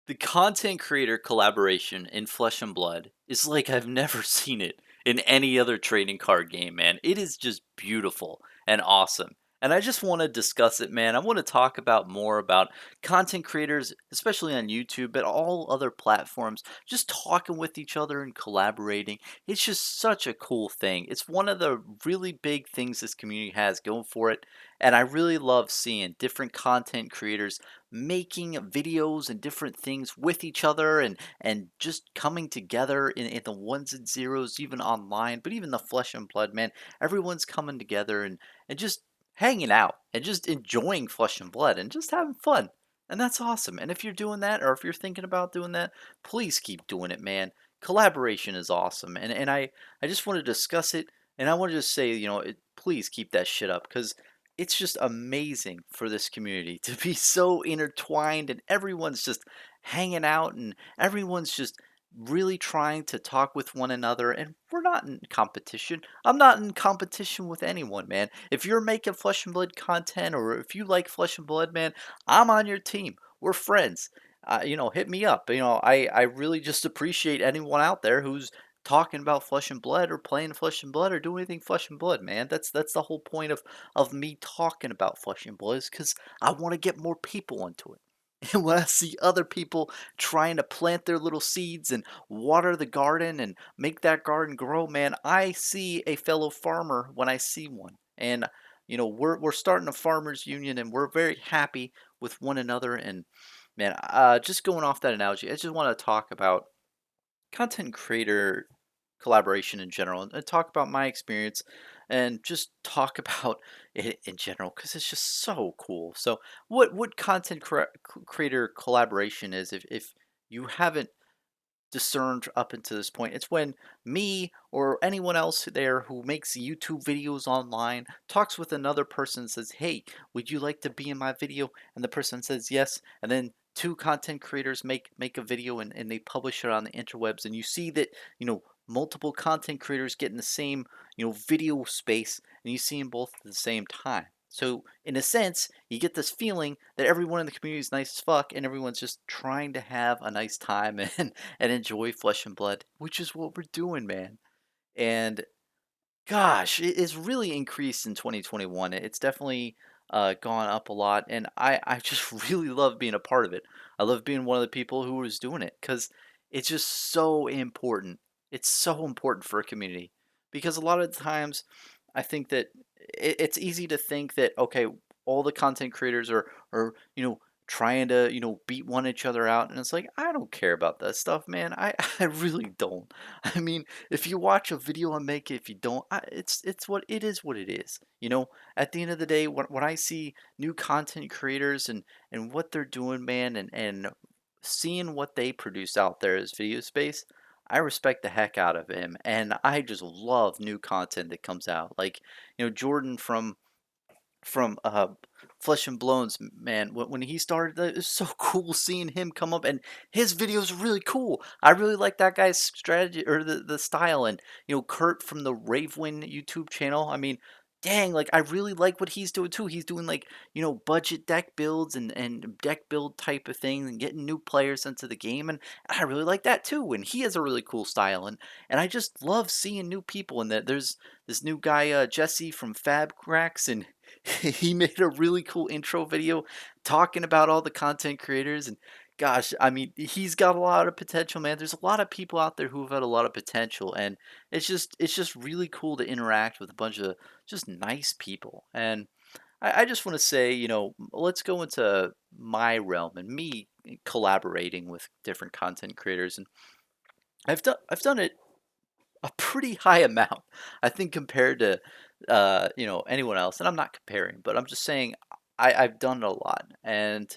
The content creator collaboration in Flesh and Blood is like I've never seen it in any other trading card game, man. It is just beautiful and awesome. And I just want to discuss it, man. I want to talk about more about content creators, especially on YouTube, but all other platforms, just talking with each other and collaborating. It's just such a cool thing. It's one of the really big things this community has going for it. And I really love seeing different content creators making videos and different things with each other and just coming together in the ones and zeros even online, but even the Flesh and Blood, man, everyone's coming together and just hanging out and just enjoying Flesh and Blood and just having fun. And that's awesome. And if you're doing that, or if you're thinking about doing that, please keep doing it, man. Collaboration is awesome. And I just want to discuss it, and I want to just say, please keep that shit up, because it's just amazing for this community to be so intertwined, and everyone's just hanging out, and everyone's just really trying to talk with one another, and we're not in competition. I'm not in competition with anyone, man. If you're making Flesh and Blood content, or if you like Flesh and Blood, man, I'm on your team. We're friends. Hit me up. I really just appreciate anyone out there who's talking about Flesh and Blood, or playing Flesh and Blood, or doing anything Flesh and Blood, man. That's the whole point of me talking about Flesh and Blood, is because I want to get more people into it. And when I see other people trying to plant their little seeds and water the garden and make that garden grow, man, I see a fellow farmer when I see one. And we're starting a farmers union, and we're very happy with one another. And man, just going off that analogy, I just want to talk about content creator collaboration in general, and talk about my experience, and just talk about it in general, because it's just so cool. So what content creator collaboration is, if you haven't discerned up until this point, it's when me or anyone else there who makes YouTube videos online talks with another person and says, hey, would you like to be in my video? And the person says yes, and then two content creators make a video, and they publish it on the interwebs, and you see that, multiple content creators get in the same, video space, and you see them both at the same time. So in a sense, you get this feeling that everyone in the community is nice as fuck, and everyone's just trying to have a nice time and enjoy Flesh and Blood, which is what we're doing, man. And gosh, it's really increased in 2021. It's definitely gone up a lot, and I just really love being a part of it. I love being one of the people who was doing it, because it's just so important. It's so important for a community, because a lot of times I think that it's easy to think that, okay, all the content creators are trying to beat one each other out, and it's like, I don't care about that stuff, man. I really don't. I mean, if you watch a video I make, if you don't, it's what it is, what it is. At the end of the day, when I see new content creators and what they're doing, man, and seeing what they produce out there as video space, I respect the heck out of him, and I just love new content that comes out. Like, Jordan from Flesh and Blows, man. When he started, it was so cool seeing him come up, and his videos are really cool. I really like that guy's strategy, or the style, and Kurt from the Ravewind YouTube channel. I mean, dang, like I really like what he's doing too. He's doing like budget deck builds and deck build type of thing, and getting new players into the game, and I really like that too. And he has a really cool style, and I just love seeing new people. And that there's this new guy, Jesse from Fab Cracks, and he made a really cool intro video talking about all the content creators. And gosh, I mean, he's got a lot of potential, man. There's a lot of people out there who have had a lot of potential, and it's just really cool to interact with a bunch of just nice people. And I just want to say, let's go into my realm and me collaborating with different content creators. And I've done it a pretty high amount, I think, compared to anyone else. And I'm not comparing, but I'm just saying I've done it a lot, and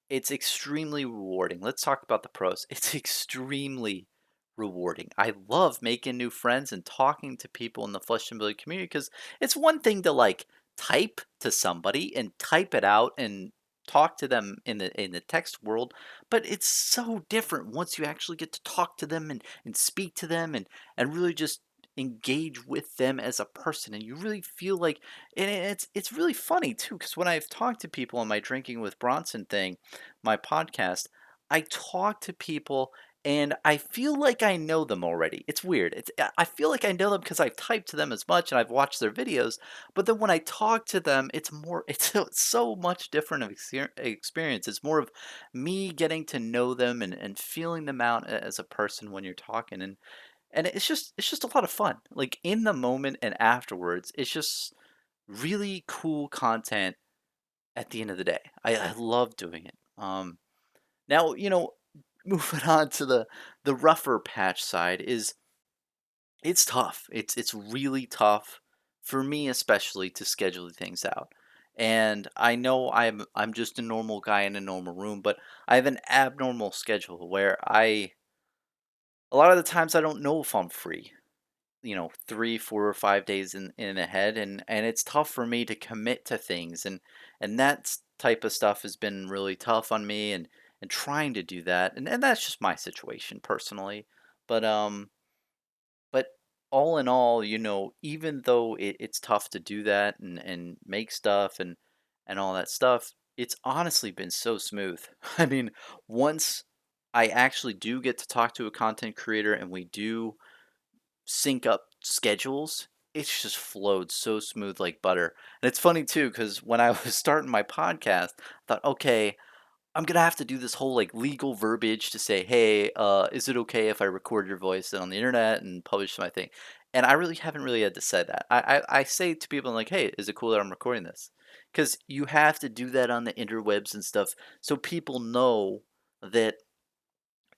it's extremely rewarding. Let's talk about the pros. It's extremely rewarding. I love making new friends and talking to people in the Flesh and Blood community, because it's one thing to like type to somebody and type it out and talk to them in the text world, but it's so different once you actually get to talk to them and speak to them, and really just engage with them as a person, and you really feel like, and it's really funny too, because when I've talked to people on my Drinking with Bronson thing, my podcast, I talk to people and I feel like I know them already. It's weird. I feel like I know them because I've typed to them as much and I've watched their videos. But then when I talk to them, it's more. It's so much different of experience. It's more of me getting to know them and feeling them out as a person when you're talking, and it's just a lot of fun. Like in the moment and afterwards, it's just really cool content. At the end of the day, I love doing it. Now, moving on to the rougher patch side is it's tough. It's really tough for me especially to schedule things out. And I know I'm just a normal guy in a normal room, but I have an abnormal schedule where a lot of the times I don't know if I'm free. 3, 4, or 5 days in ahead, and it's tough for me to commit to things, and type of stuff has been really tough on me, and trying to do that, and that's just my situation personally, but but all in all, even though it's tough to do that and make stuff and all that stuff, it's honestly been so smooth. I mean, once I actually do get to talk to a content creator and we do sync up schedules, it's just flowed so smooth like butter. And it's funny too, because when I was starting my podcast, I thought, okay, I'm gonna have to do this whole like legal verbiage to say, hey, is it okay if I record your voice on the internet and publish my thing? And I really haven't really had to say that. I say to people like, hey, is it cool that I'm recording this? Because you have to do that on the interwebs and stuff, so people know that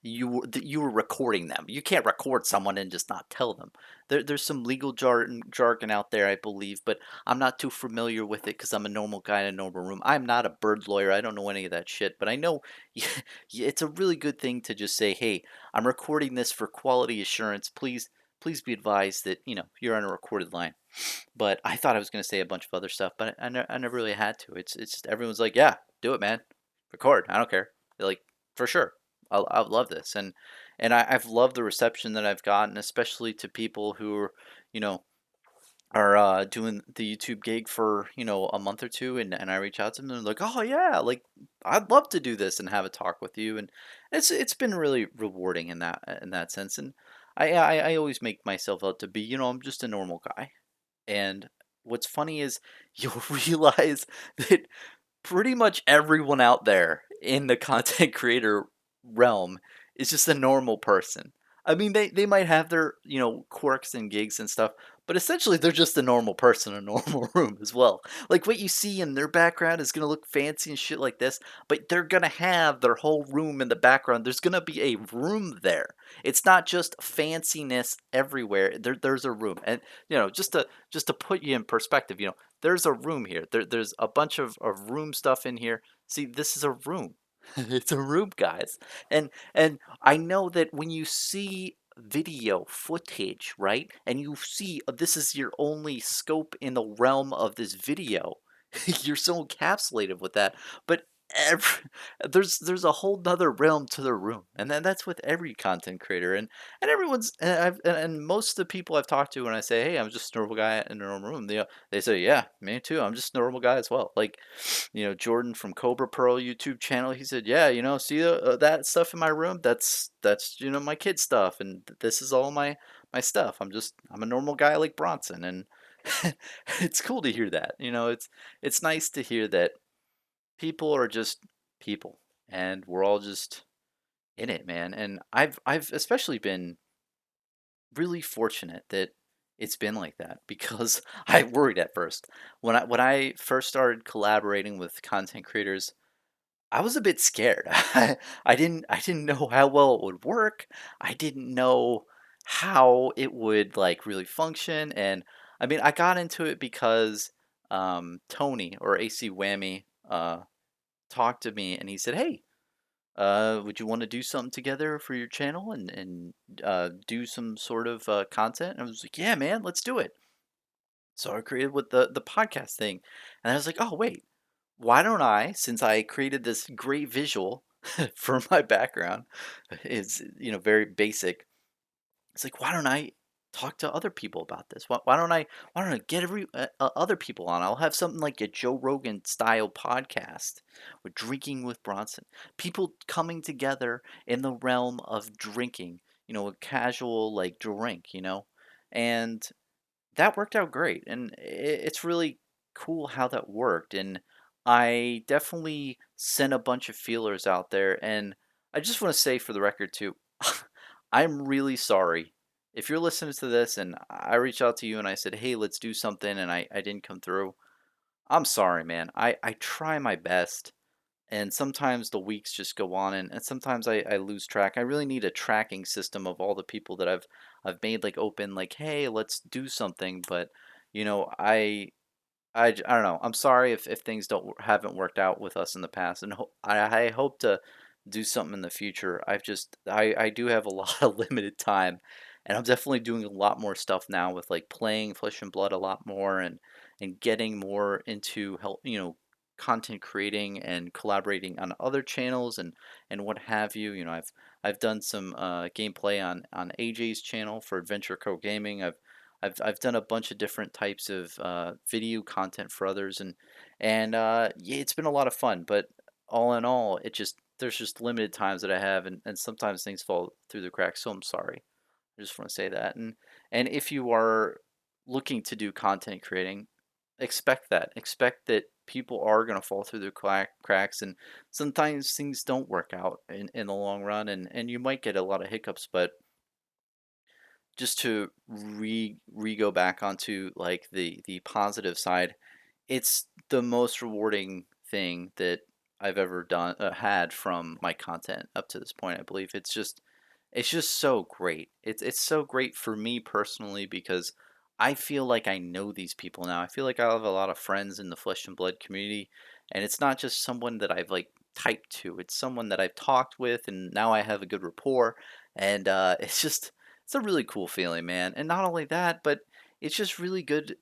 you were recording them. You can't record someone and just not tell them. There's some legal jargon out there, I believe, but I'm not too familiar with it because I'm a normal guy in a normal room. I'm not a bird lawyer. I don't know any of that shit, but I know it's a really good thing to just say, "Hey, I'm recording this for quality assurance. Please be advised that you're on a recorded line." But I thought I was going to say a bunch of other stuff, but I never really had to. It's just everyone's like, "Yeah, do it, man. Record. I don't care." They're like, "For sure. I love this." And I've loved the reception that I've gotten, especially to people who you know, are doing the YouTube gig for a month or two, and I reach out to them and they're like, "Oh yeah, like I'd love to do this and have a talk with you," and it's been really rewarding in that sense. And I always make myself out to be I'm just a normal guy. And what's funny is you'll realize that pretty much everyone out there in the content creator realm is just a normal person. I mean, they might have their, quirks and gigs and stuff, but essentially they're just a normal person in a normal room as well. Like what you see in their background is going to look fancy and shit like this, but they're going to have their whole room in the background. There's going to be a room there. It's not just fanciness everywhere. There's a room. And, just to put you in perspective, there's a room here. There's a bunch of room stuff in here. See, this is a room. It's a room, guys. And I know that when you see video footage, right? And you see this is your only scope in the realm of this video. You're so encapsulated with that. But every, there's a whole nother realm to the room. And then that's with every content creator. And everyone's and most of the people I've talked to when I say, "Hey, I'm just a normal guy in a normal room," they say, "Yeah, me too. I'm just a normal guy as well." Like, Jordan from Cobra Pearl YouTube channel, he said, "Yeah, see that stuff in my room? That's my kid stuff, and this is all my stuff. I'm a normal guy like Bronson." And it's cool to hear that. It's nice to hear that people are just people, and we're all just in it, man. And I've especially been really fortunate that it's been like that because I worried at first when I first started collaborating with content creators. I was a bit scared. I didn't know how well it would work. I didn't know how it would like really function. And I mean, I got into it because Tony or AC Whammy talked to me and he said, "Hey, would you want to do something together for your channel and do some sort of content?" And I was like, "Yeah, man, let's do it." So I created with the podcast thing, and I was like, "Oh wait, why don't I, since I created this great visual for my background, is very basic. It's like, why don't I talk to other people about this. Why don't I get other people on? I'll have something like a Joe Rogan style podcast with drinking with Bronson. People coming together in the realm of drinking, a casual like drink, and that worked out great, and it's really cool how that worked. And I definitely sent a bunch of feelers out there, and I just want to say for the record too, I'm really sorry if you're listening to this and I reached out to you and I said, hey, let's do something, and I didn't come through. I'm sorry, man. I try my best, and sometimes the weeks just go on, and sometimes I lose track. I really need a tracking system of all the people that I've made like open, like, hey, let's do something. But you know, I don't know. I'm sorry if things haven't worked out with us in the past, and I hope to do something in the future. I do have a lot of limited time, and I'm definitely doing a lot more stuff now with like playing Flesh and Blood a lot more, and getting more into help, content creating and collaborating on other channels and what have you. I've done some gameplay on AJ's channel for Adventure Co Gaming. I've done a bunch of different types of video content for others, and yeah, it's been a lot of fun. But all in all, there's just limited times that I have, and sometimes things fall through the cracks. So I'm sorry. I just want to say that. And if you are looking to do content creating, expect that. Expect that people are going to fall through the cracks, and sometimes things don't work out in the long run, and you might get a lot of hiccups, but just to re go back onto like the positive side, it's the most rewarding thing that I've ever had from my content up to this point. I believe it's just so great. It's so great for me personally because I feel like I know these people now. I feel like I have a lot of friends in the Flesh and Blood community, and it's not just someone that I've like typed to. It's someone that I've talked with, and now I have a good rapport, and it's a really cool feeling, man. And not only that, but it's just really good,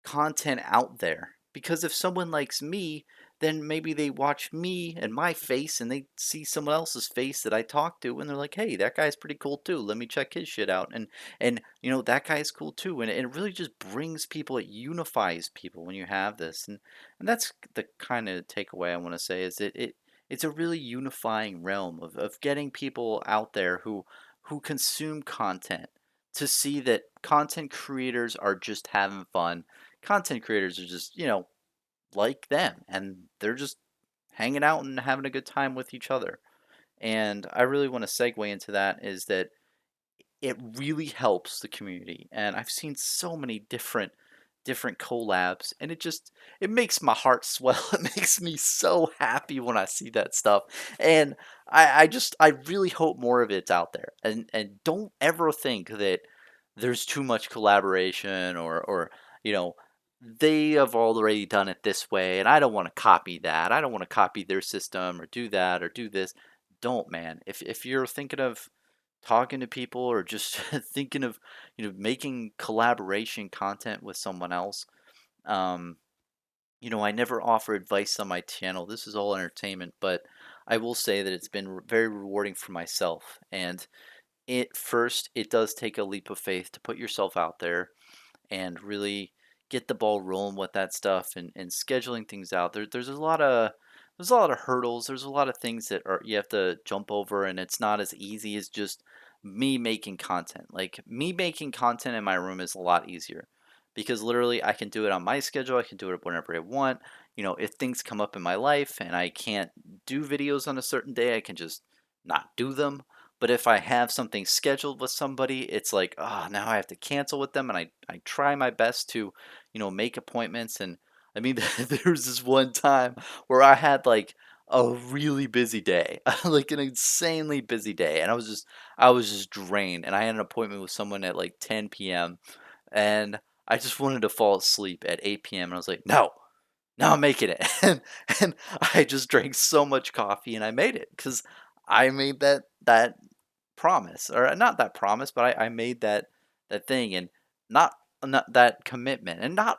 content out there. Because if someone likes me, then maybe they watch me and my face and they see someone else's face that I talk to and they're like, "Hey, that guy's pretty cool too. Let me check his shit out." And that guy's cool too. And it really just brings people, it unifies people when you have this. And that's the kind of takeaway I want to say is that it's a really unifying realm of getting people out there who consume content to see that content creators are just having fun. Content creators are just, like them, and they're just hanging out and having a good time with each other. And I really want to segue into that is that it really helps the community. And I've seen so many different collabs, and it makes my heart swell. It makes me so happy when I see that stuff. And I really hope more of it's out there. And don't ever think that there's too much collaboration, or you know they have already done it this way and I don't want to copy that. I don't want to copy their system or do that or do this. Don't, man. If you're thinking of talking to people or just thinking of making collaboration content with someone else, um I never offer advice on my channel. This is all entertainment, but I will say that it's been very rewarding for myself. And it does take a leap of faith to put yourself out there and really get the ball rolling with that stuff, and scheduling things out. There's a lot of hurdles. There's a lot of things that are you have to jump over, and it's not as easy as just me making content. Like me making content in my room is a lot easier because literally I can do it on my schedule. I can do it whenever I want. If things come up in my life and I can't do videos on a certain day, I can just not do them. But if I have something scheduled with somebody, it's like, oh, now I have to cancel with them. And I try my best to, make appointments. And I mean, there was this one time where I had like a really busy day, like an insanely busy day. And I was just drained. And I had an appointment with someone at like 10 p.m. And I just wanted to fall asleep at 8 p.m. And I was like, no, no, I'm making it. And I just drank so much coffee and I made it because I made that promise, or not that promise, but I made that thing, and not that commitment, and not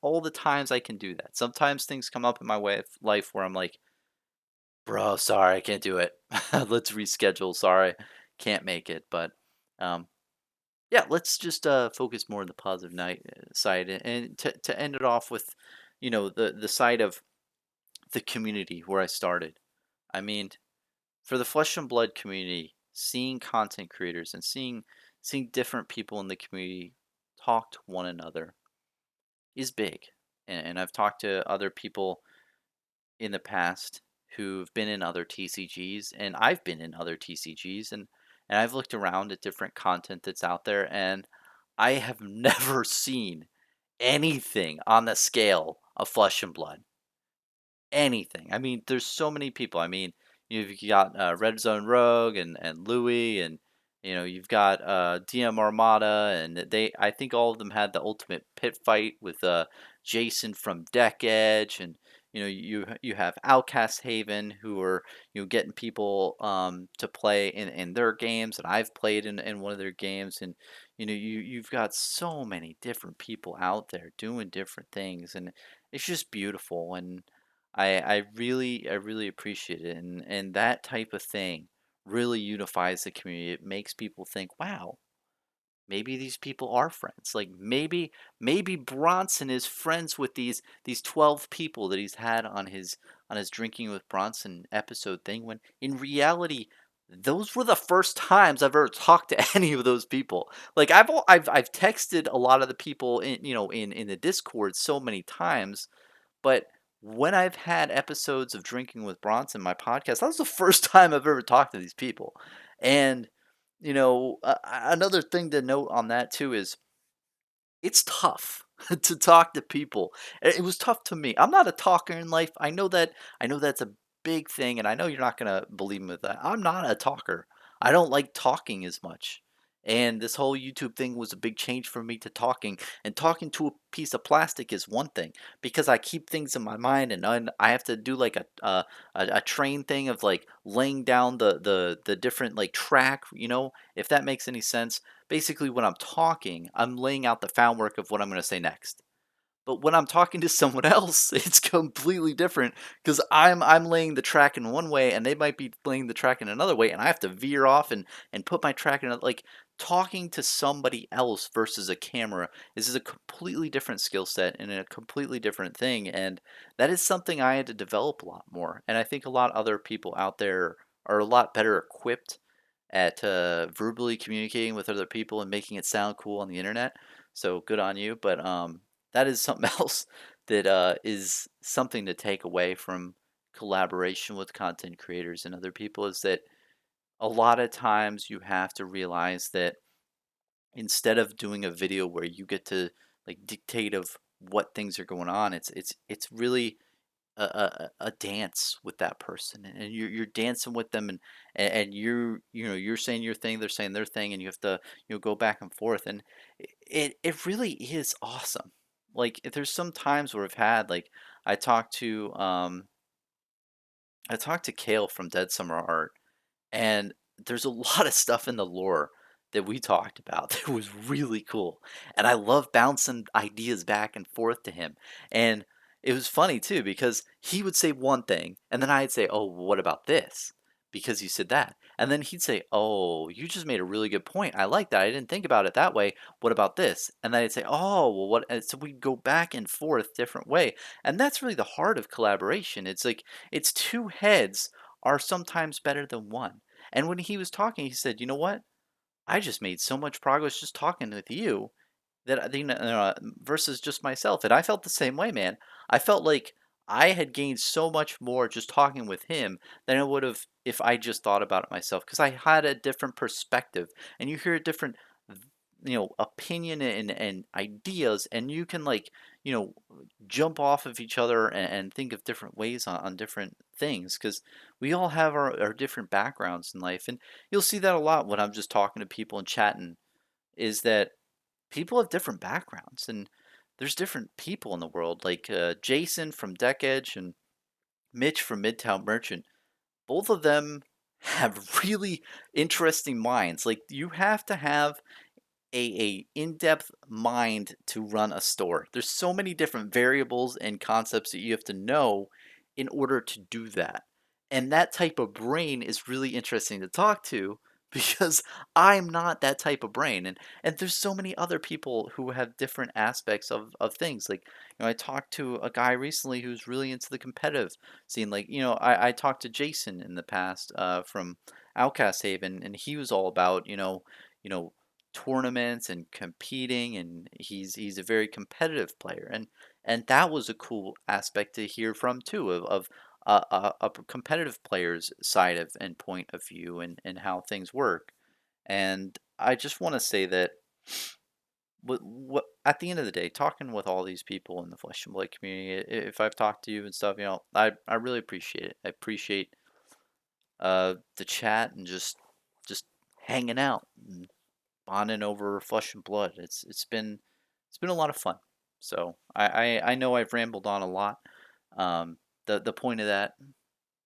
all the times I can do that. Sometimes things come up in my way of life where I'm like, bro, sorry, I can't do it. Let's reschedule. Sorry, can't make it. But um, Yeah, let's just focus more on the positive side, and to end it off with, the side of the community where I started. I mean, for the Flesh and Blood community, seeing content creators and seeing different people in the community talk to one another is big. And I've talked to other people in the past who've been in other TCGs, and I've been in other TCGs, and I've looked around at different content that's out there, and I have never seen anything on the scale of Flesh and Blood. Anything. I mean, there's so many people. I mean, you've got Red Zone Rogue and Louis, and you've got DM Armada, and I think all of them had the ultimate pit fight with Jason from Deck Edge, and you have Outcast Haven who are getting people to play in their games, and I've played in one of their games, and you've got so many different people out there doing different things, and it's just beautiful. And I really appreciate it, and that type of thing really unifies the community. It makes people think, wow, maybe these people are friends. Like maybe Bronson is friends with these 12 people that he's had on his drinking with Bronson episode thing, when in reality those were the first times I've ever talked to any of those people. Like I've texted a lot of the people in the Discord so many times, but when I've had episodes of Drinking with Bronson, my podcast, that was the first time I've ever talked to these people. And, another thing to note on that too is it's tough to talk to people. It was tough to me. I'm not a talker in life. I know that's a big thing, and I know you're not gonna believe me with that. I'm not a talker. I don't like talking as much. And this whole YouTube thing was a big change for me to talking. And talking to a piece of plastic is one thing because I keep things in my mind, and I have to do like a train thing of like laying down the different like track. If that makes any sense. Basically, when I'm talking, I'm laying out the found work of what I'm going to say next. But when I'm talking to someone else, it's completely different because I'm laying the track in one way, and they might be laying the track in another way, and I have to veer off and put my track in like talking to somebody else versus a camera is a completely different skill set and a completely different thing, and that is something I had to develop a lot more. And I think a lot of other people out there are a lot better equipped at verbally communicating with other people and making it sound cool on the internet. So good on you. But that is something else that is something to take away from collaboration with content creators and other people, is that a lot of times you have to realize that instead of doing a video where you get to like dictate of what things are going on, it's really a dance with that person, and you're dancing with them, and you're saying your thing, they're saying their thing, and you have to go back and forth, and it really is awesome. Like there's some times where I've had like I talked to um I talked to Kale from Dead Summer Art, and there's a lot of stuff in the lore that we talked about that was really cool. And I love bouncing ideas back and forth to him. And it was funny too because he would say one thing and then I'd say, "Oh, well, what about this?" Because you said that. And then he'd say, "Oh, you just made a really good point. I like that. I didn't think about it that way. What about this?" And then I'd say, "Oh, well, what?" And so we go back and forth different way. And that's really the heart of collaboration. It's like it's two heads are sometimes better than one. And when he was talking, he said, "You know what? I just made so much progress just talking with you that versus just myself." And I felt the same way, man. I felt like I had gained so much more just talking with him than I would have if I just thought about it myself because I had a different perspective, and you hear a different opinion and ideas, and you can like you know jump off of each other and think of different ways on different things because we all have our different backgrounds in life. And you'll see that a lot when I'm just talking to people and chatting, is that people have different backgrounds, and there's different people in the world like Jason from Deck Edge and Mitch from Midtown Merchant. Both of them have really interesting minds. Like you have to have a in-depth mind to run a store. There's so many different variables and concepts that you have to know in order to do that. And that type of brain is really interesting to talk to because I'm not that type of brain. And there's so many other people who have different aspects of things. Like, I talked to a guy recently who's really into the competitive scene. Like, I talked to Jason in the past from Outcast Haven, and he was all about, you know, tournaments and competing, and he's a very competitive player. And that was a cool aspect to hear from too, of a competitive player's side of and point of view, and how things work. And I just want to say that what at the end of the day, talking with all these people in the Flesh and Blood community, if I've talked to you and stuff, I really appreciate it. I appreciate the chat and just hanging out and bonding over Flesh and Blood. It's been a lot of fun. So I know I've rambled on a lot. The point of that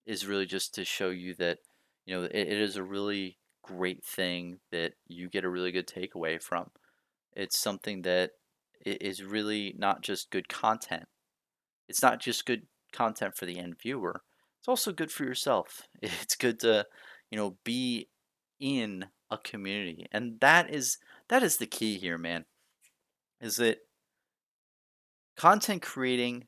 is really just to show you that, it is a really great thing that you get a really good takeaway from. It's something that is really not just good content. It's not just good content for the end viewer. It's also good for yourself. It's good to, be in a community. And that is the key here, man. Is that content creating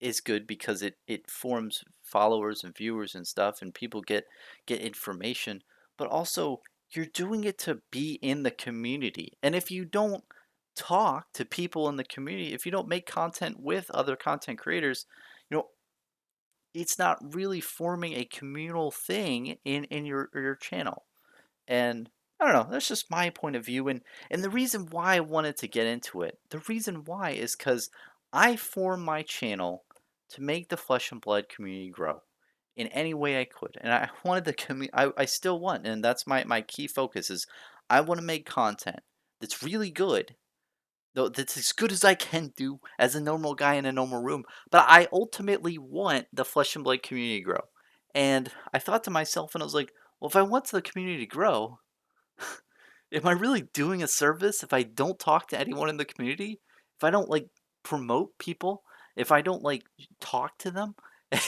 is good because it forms followers and viewers and stuff, and people get information, but also you're doing it to be in the community. And if you don't talk to people in the community, if you don't make content with other content creators, you know it's not really forming a communal thing in your channel. And I don't know, that's just my point of view. And the reason why I wanted to get into it, the reason why is because I formed my channel to make the Flesh and Blood community grow in any way I could. And I wanted the community, I still want, and that's my key focus is I want to make content that's really good, though that's as good as I can do as a normal guy in a normal room. But I ultimately want the Flesh and Blood community to grow. And I thought to myself, and I was like, well, if I want the community to grow, am I really doing a service if I don't talk to anyone in the community? If I don't like promote people? If I don't like talk to them?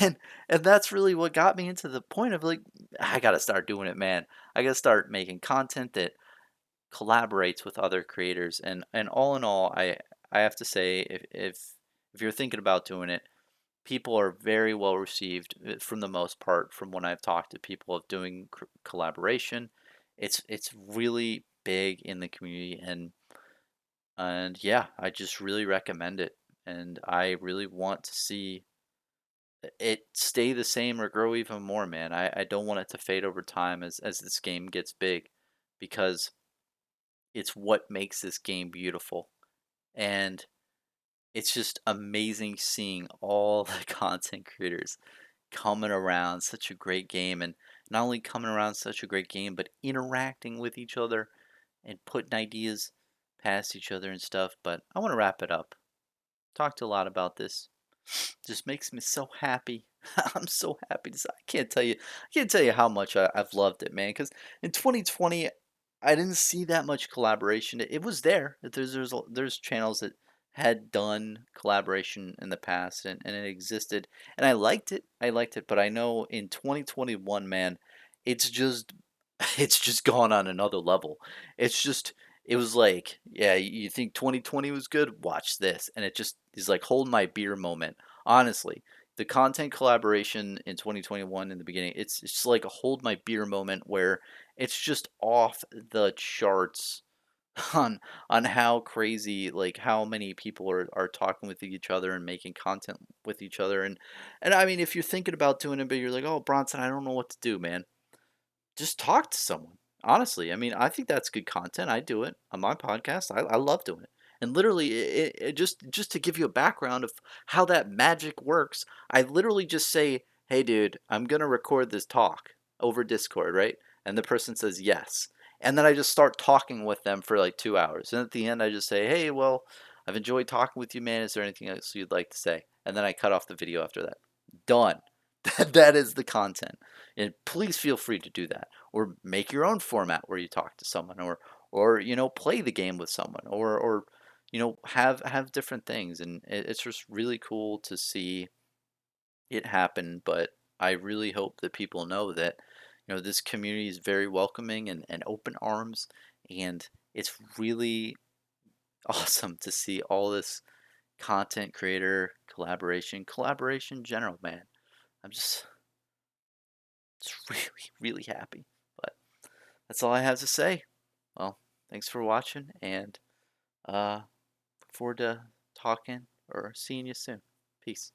And and that's really what got me into the point of like I got to start doing it, man. I got to start making content that collaborates with other creators. And all in all, I have to say if you're thinking about doing it, people are very well received from the most part from when I've talked to people of doing collaboration. It's really big in the community, and yeah, I just really recommend it. And I really want to see it stay the same or grow even more, man. I don't want it to fade over time as this game gets big, because it's what makes this game beautiful. And it's just amazing seeing all the content creators coming around such a great game, and not only coming around such a great game, but interacting with each other and putting ideas past each other and stuff. But I want to wrap it up. Talked a lot about this. Just makes me so happy. I'm so happy to say I can't tell you how much I've loved it, man. Because in 2020, I didn't see that much collaboration. It was there. There's channels that had done collaboration in the past, and it existed, and I liked it. I liked it, but I know in 2021, man, it's just it's just gone on another level. It's just it was like, yeah, you think 2020 was good? Watch this. And it just is like hold my beer moment. Honestly, the content collaboration in 2021 in the beginning, it's just like a hold my beer moment where it's just off the charts on how crazy, like how many people are talking with each other and making content with each other. And I mean, if you're thinking about doing it but you're like, oh, Bronson, I don't know what to do, man, just talk to someone. Honestly, I mean, I think that's good content. I do it on my podcast. I love doing it. And literally, just to give you a background of how that magic works, I literally just say, "Hey, dude, I'm gonna record this talk over Discord, right?" And the person says yes, and then I just start talking with them for like 2 hours. And at the end, I just say, "Hey, well, I've enjoyed talking with you, man. Is there anything else you'd like to say?" And then I cut off the video after that. Done. That is the content. And please feel free to do that, or make your own format where you talk to someone, or play the game with someone, or have different things. And it's just really cool to see it happen. But I really hope that people know that this community is very welcoming and open arms, and it's really awesome to see all this content creator collaboration in general, man. I'm just really, really happy. But that's all I have to say. Well, thanks for watching, and look forward to talking or seeing you soon. Peace.